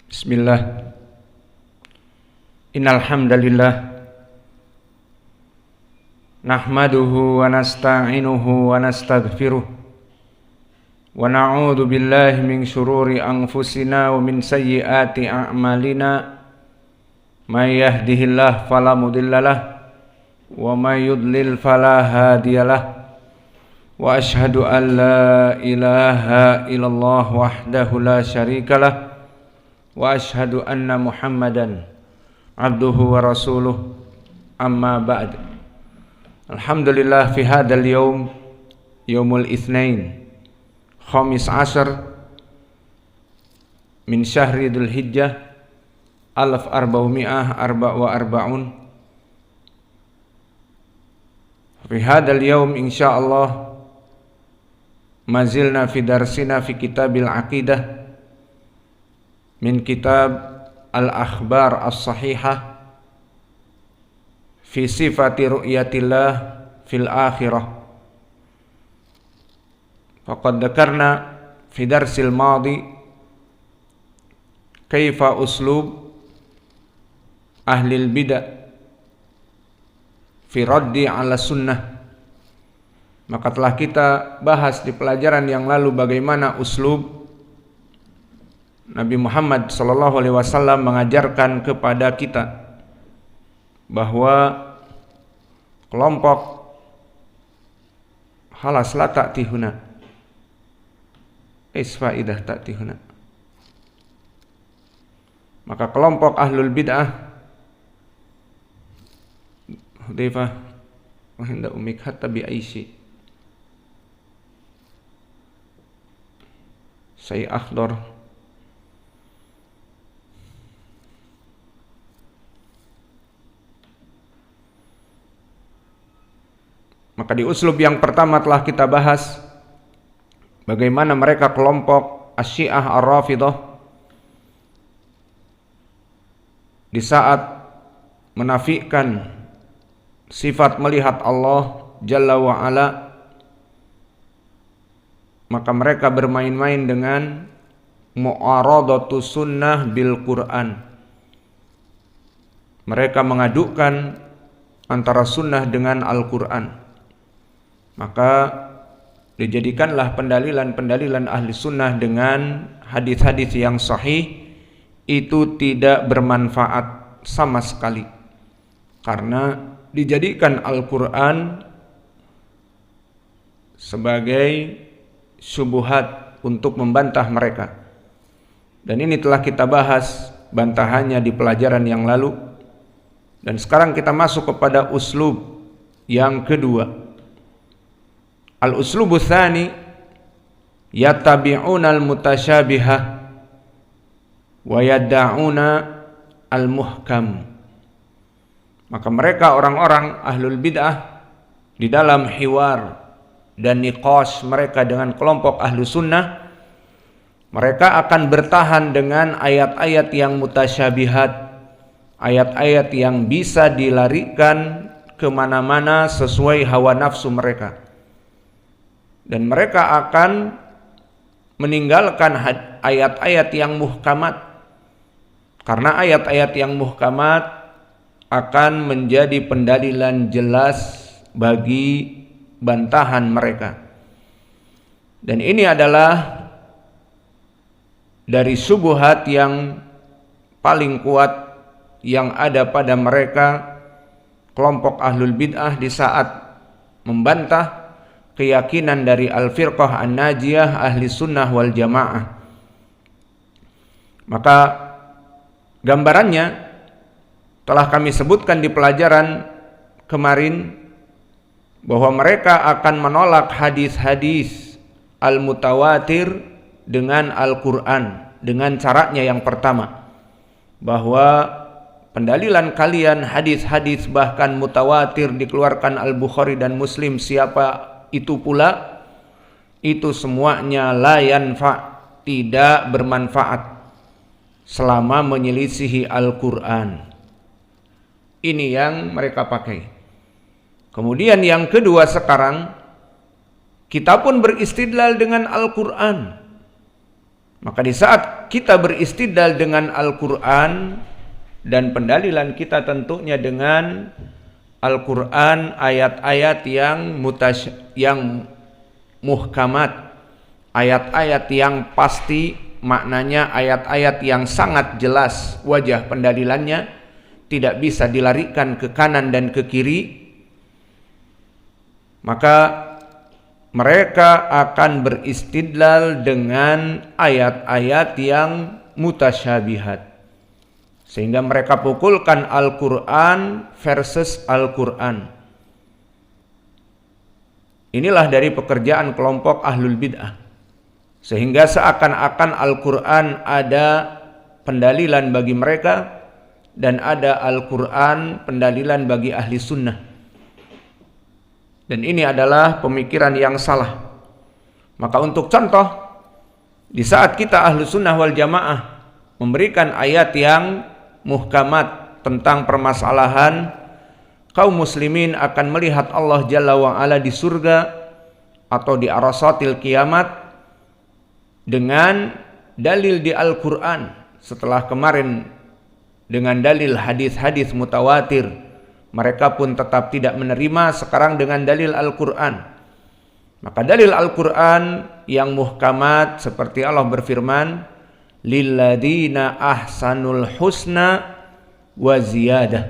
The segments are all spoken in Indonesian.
Bismillah. Innal hamdalillah nahmaduhu wa nasta'inuhu wa nastaghfiruh wa na'udzu billahi min syururi anfusina wa min sayyiati a'malina. May yahdihillahu fala mudhillalah wa may yudlil fala hadiyalah. Wa asyhadu an la ilaha illallah wahdahu la syarikalah wa asyhadu anna Muhammadan abduhu wa rasuluh, amma ba'd. Alhamdulillah fi hadzal yaum, yaumul itsnain, khamis ashar min syahri dzul hijjah 1444. Fi hadzal yaum insyaallah mazilna fi darsina fi kitabil aqidah min kitab al-akhbar as-sahihah fi sifati ru'yatillah fil akhirah. Faqad dzakarna fi darsil madi kaifa uslub ahli al-bid'ah fi raddi 'ala sunnah. Maka telah kita bahas di pelajaran yang lalu bagaimana uslub Nabi Muhammad SAW mengajarkan kepada kita bahwa kelompok halas la ta'tihuna isfaidah ta'tihuna, maka kelompok ahlul bid'ah Hudzaifah wa hinda umik hatta bi aishi saya akhdar. Maka di uslub yang pertama telah kita bahas bagaimana mereka kelompok Asy-Syiah Ar-Rafidhah di saat menafikan sifat melihat Allah Jalla wa Ala, maka mereka bermain-main dengan mu'aradatu sunnah bil Quran. Mereka mengadukkan antara sunnah dengan Al-Quran. Maka dijadikanlah pendalilan-pendalilan ahli sunnah dengan hadis-hadis yang sahih itu tidak bermanfaat sama sekali, karena dijadikan Al-Quran sebagai syubhat untuk membantah mereka. Dan ini telah kita bahas bantahannya di pelajaran yang lalu. Dan sekarang kita masuk kepada uslub yang kedua. Al-uslubu tsani yattabi'una al-mutasyabiha wa yadda'una al-muhkam. Maka mereka orang-orang ahlul bid'ah di dalam hiwar dan niqash mereka dengan kelompok ahlu sunnah, mereka akan bertahan dengan ayat-ayat yang mutasyabihat, ayat-ayat yang bisa dilarikan kemana-mana sesuai hawa nafsu mereka. Dan mereka akan meninggalkan ayat-ayat yang muhkamat, karena ayat-ayat yang muhkamat akan menjadi pendalilan jelas bagi bantahan mereka. Dan ini adalah dari syubhat yang paling kuat yang ada pada mereka kelompok ahlul bid'ah di saat membantah keyakinan dari al-firqah an-najiyah ahli sunnah wal jamaah. Maka gambarannya telah kami sebutkan di pelajaran kemarin, bahwa mereka akan menolak hadis-hadis al-mutawatir dengan Al-Quran dengan caranya yang pertama, bahwa pendalilan kalian hadis-hadis bahkan mutawatir dikeluarkan Al-Bukhari dan Muslim siapa itu pula, itu semuanya la yanfa, tidak bermanfaat selama menyelisihi Al-Quran. Ini yang mereka pakai. Kemudian yang kedua, sekarang kita pun beristidlal dengan Al-Quran. Maka di saat kita beristidlal dengan Al-Quran, dan pendalilan kita tentunya dengan Al-Quran, ayat-ayat yang muhkamat, ayat-ayat yang pasti maknanya, ayat-ayat yang sangat jelas wajah pendalilannya, tidak bisa dilarikan ke kanan dan ke kiri, maka mereka akan beristidlal dengan ayat-ayat yang mutasyabihat, sehingga mereka pukulkan Al-Quran versus Al-Quran. Inilah dari pekerjaan kelompok ahlul bid'ah, sehingga seakan-akan Al-Quran ada pendalilan bagi mereka dan ada Al-Quran pendalilan bagi ahli sunnah. Dan ini adalah pemikiran yang salah. Maka untuk contoh, di saat kita ahli sunnah wal jamaah memberikan ayat yang muhkamat tentang permasalahan kaum muslimin akan melihat Allah Jalla wa'ala di surga atau di arasatil kiamat dengan dalil di Al-Quran, setelah kemarin dengan dalil hadis-hadis mutawatir mereka pun tetap tidak menerima, sekarang dengan dalil Al-Quran. Maka dalil Al-Quran yang muhkamat seperti Allah berfirman, lilladina ahsanul husna wa ziyadah.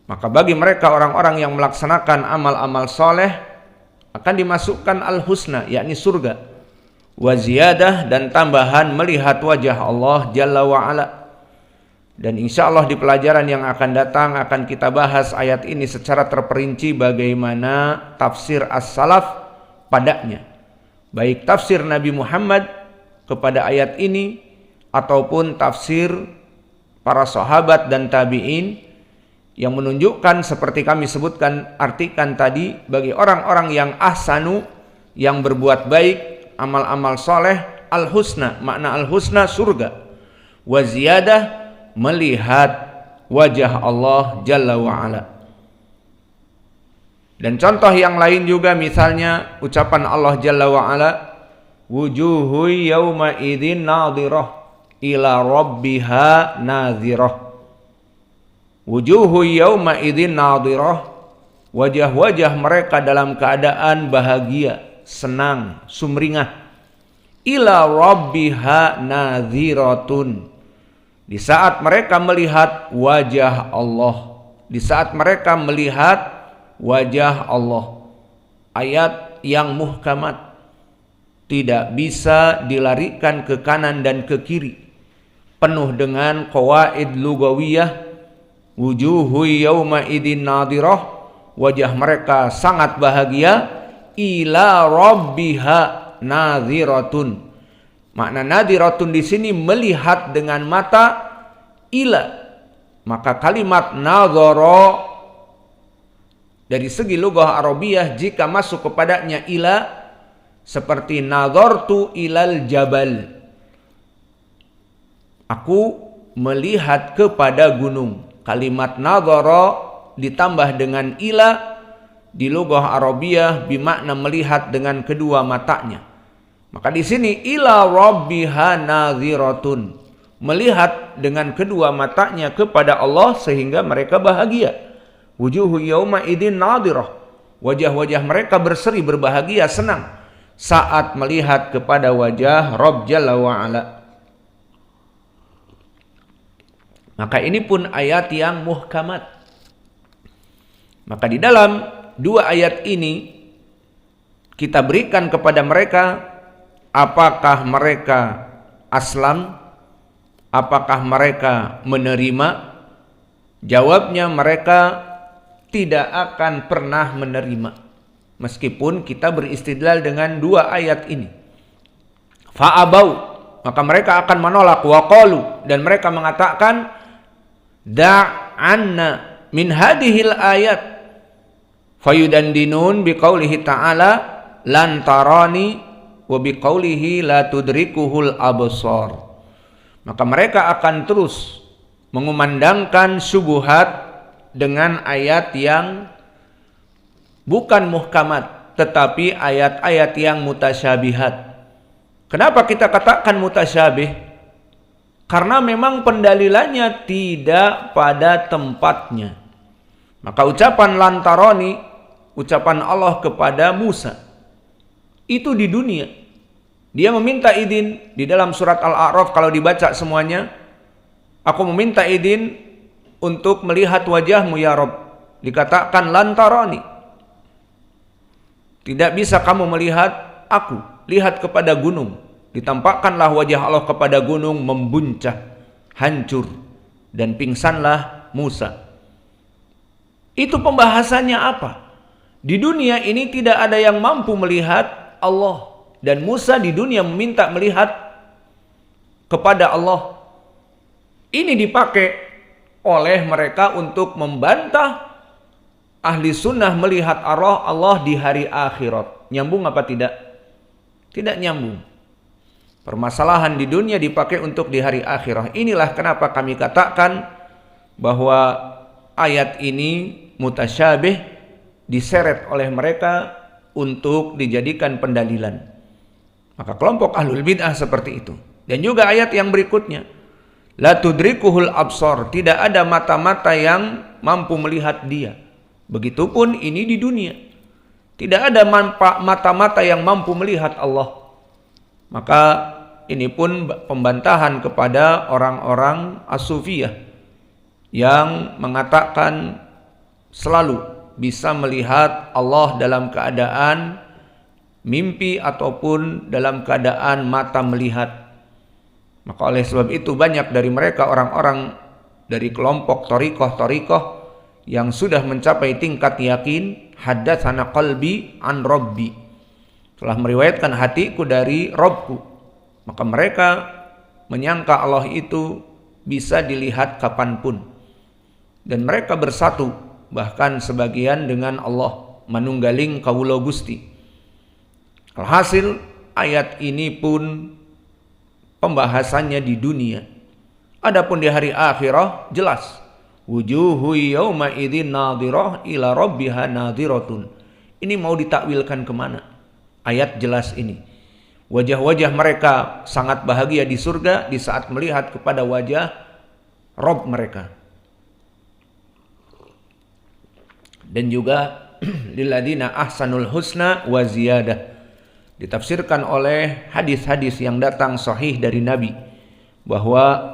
Maka bagi mereka orang-orang yang melaksanakan amal-amal soleh akan dimasukkan al-husna, yakni surga, wa ziyadah, dan tambahan melihat wajah Allah Jalla wa'ala. Dan insya Allah di pelajaran yang akan datang akan kita bahas ayat ini secara terperinci, bagaimana tafsir as-salaf padanya, baik tafsir Nabi Muhammad kepada ayat ini ataupun tafsir para sahabat dan tabi'in, yang menunjukkan seperti kami sebutkan, artikan tadi, bagi orang-orang yang ahsanu, yang berbuat baik, amal-amal soleh, al-husna, makna al-husna surga, wa ziyadah, melihat wajah Allah Jalla wa'ala. Dan contoh yang lain juga, misalnya ucapan Allah Jalla wa'ala, wujuhu yawma idin nadhirah ila rabbiha nadhirah. Wujuhu yawma idin nadhirah, wajah-wajah mereka dalam keadaan bahagia, senang, sumringah. Ila rabbiha nadhiratun, di saat mereka melihat wajah Allah, di saat mereka melihat wajah Allah. Ayat yang muhkamat, tidak bisa dilarikan ke kanan dan ke kiri, penuh dengan qawaid lugawiyah. Wujuhu yawma idin nadirah, wajah mereka sangat bahagia. Ila rabbiha nadhiratun, makna nadhiratun di sini melihat dengan mata ila. Maka kalimat nadhara dari segi lughah Arabiyah jika masuk kepadanya ila, seperti nadhartu ilal jabal, aku melihat kepada gunung. Kalimat nadhara ditambah dengan ila di lughah Arabiyah bimakna melihat dengan kedua matanya. Maka di sini ila rabbiha nadhiratun, melihat dengan kedua matanya kepada Allah sehingga mereka bahagia. Wujuhu yauma idin nadhirah, wajah-wajah mereka berseri, berbahagia, senang saat melihat kepada wajah Rabb Jalla wa'ala. Maka ini pun ayat yang muhkamat. Maka di dalam dua ayat ini kita berikan kepada mereka, apakah mereka aslam, apakah mereka menerima? Jawabnya, mereka tidak akan pernah menerima, meskipun kita beristidlal dengan dua ayat ini. Fa'abau, maka mereka akan menolak. Waqalu, dan mereka mengatakan, da'anna min hadihil ayat fayudandinun biqaulihi ta'ala lan tarani wa biqaulihi la tudrikuhul absar. Maka mereka akan terus mengumandangkan syubhat dengan ayat yang bukan muhkamat, tetapi ayat-ayat yang mutasyabihat, Kenapa kita katakan mutasyabih? Karena memang pendalilannya tidak pada tempatnya. Maka ucapan lantaroni, ucapan Allah kepada Musa, itu di dunia. Dia meminta izin di dalam surat Al-A'raf, kalau dibaca semuanya, aku meminta izin untuk melihat wajahmu ya Rabb. Dikatakan lantaroni, tidak bisa kamu melihat aku, lihat kepada gunung. Ditampakkanlah wajah Allah kepada gunung, membuncah, hancur, dan pingsanlah Musa. Itu pembahasannya apa? Di dunia ini tidak ada yang mampu melihat Allah, dan Musa di dunia meminta melihat kepada Allah. Ini dipakai oleh mereka untuk membantah ahli sunnah melihat Allah di hari akhirat. Nyambung apa tidak? Tidak nyambung. Permasalahan di dunia dipakai untuk di hari akhirat. Inilah kenapa kami katakan bahwa ayat ini mutasyabih, diseret oleh mereka untuk dijadikan pendalilan. Maka kelompok ahlul bid'ah seperti itu. Dan juga ayat yang berikutnya, la tudrikuhul absar, tidak ada mata-mata yang mampu melihat dia. Begitupun ini di dunia, tidak ada mata-mata yang mampu melihat Allah. Maka ini pun pembantahan kepada orang-orang as-sufiyah yang mengatakan selalu bisa melihat Allah dalam keadaan mimpi ataupun dalam keadaan mata melihat. Maka oleh sebab itu banyak dari mereka orang-orang dari kelompok thariqah yang sudah mencapai tingkat yakin, haddatsana qalbi an rabbi, telah meriwayatkan hatiku dari Rabbku. Maka mereka menyangka Allah itu bisa dilihat kapanpun, dan mereka bersatu bahkan sebagian dengan Allah, manunggaling kawula Gusti. Alhasil ayat ini pun pembahasannya di dunia. Adapun di hari akhirah jelas, wujuhu yauma idzin nadhirah ila rabbiha nadhiratun. Ini mau ditakwilkan kemana? Ayat jelas ini. Wajah-wajah mereka sangat bahagia di surga di saat melihat kepada wajah Rabb mereka. Dan juga lilladzina ahsanul husna wa ziyadah, ditafsirkan oleh hadis-hadis yang datang sahih dari Nabi bahwa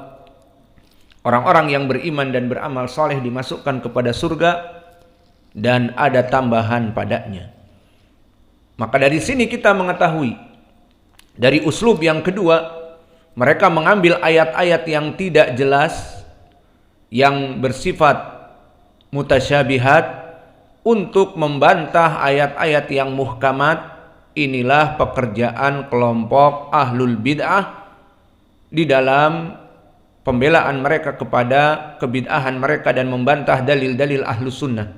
orang-orang yang beriman dan beramal saleh dimasukkan kepada surga dan ada tambahan padanya. Maka dari sini kita mengetahui, dari uslub yang kedua, mereka mengambil ayat-ayat yang tidak jelas, yang bersifat mutasyabihat, untuk membantah ayat-ayat yang muhkamat. Inilah pekerjaan kelompok ahlul bid'ah di dalam pembelaan mereka kepada kebid'ahan mereka dan membantah dalil-dalil ahlus sunnah.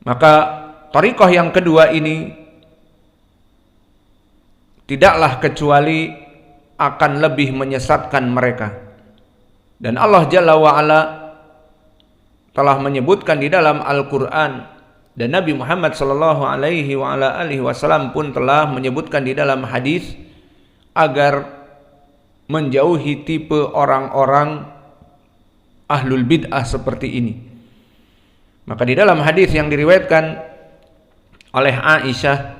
Maka thariqah yang kedua ini tidaklah kecuali akan lebih menyesatkan mereka. Dan Allah Jalla wa'ala telah menyebutkan di dalam Al-Quran, dan Nabi Muhammad SAW pun telah menyebutkan di dalam hadis agar menjauhi tipe orang-orang ahlul bid'ah seperti ini. Maka di dalam hadis yang diriwayatkan oleh Aisyah,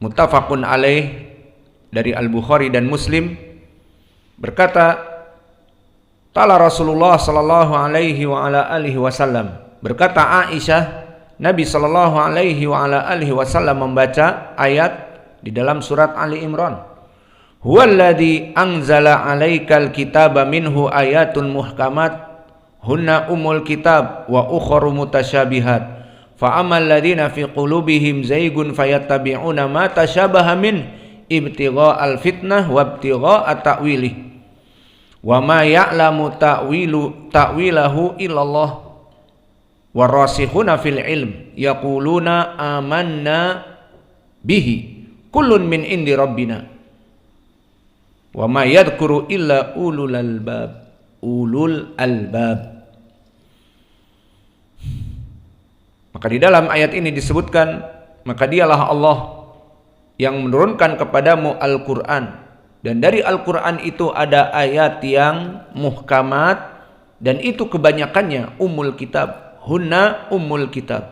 muttafaqun alaih, dari Al-Bukhari dan Muslim, berkata, Tala Rasulullah sallallahu alaihi wa ala alihi wasallam, berkata Aisyah, Nabi sallallahu alaihi wa ala alihi wasallam membaca ayat di dalam surat Ali Imran, huwallazi anzala 'alaikal kitaba minhu ayatun muhkamat hunna umul kitab wa ukharu mutasyabihat fa amal ladzina fi qulubihim zaygun fayattabi'una ma tashabaha min ibtigha'al fitnah wa ibtigha'a ta'wilih wa ma ya'lamu ta'wilahu illallah warasikhuna fil ilm yaquluna amanna bihi kullun min indi rabbina wa ma yadhkuru illa ulul albab. Maka di dalam ayat ini disebutkan, maka dialah Allah yang menurunkan kepadamu Al-Quran, dan dari Al-Quran itu ada ayat yang muhkamat, dan itu kebanyakannya ummul kitab, hunna ummul kitab.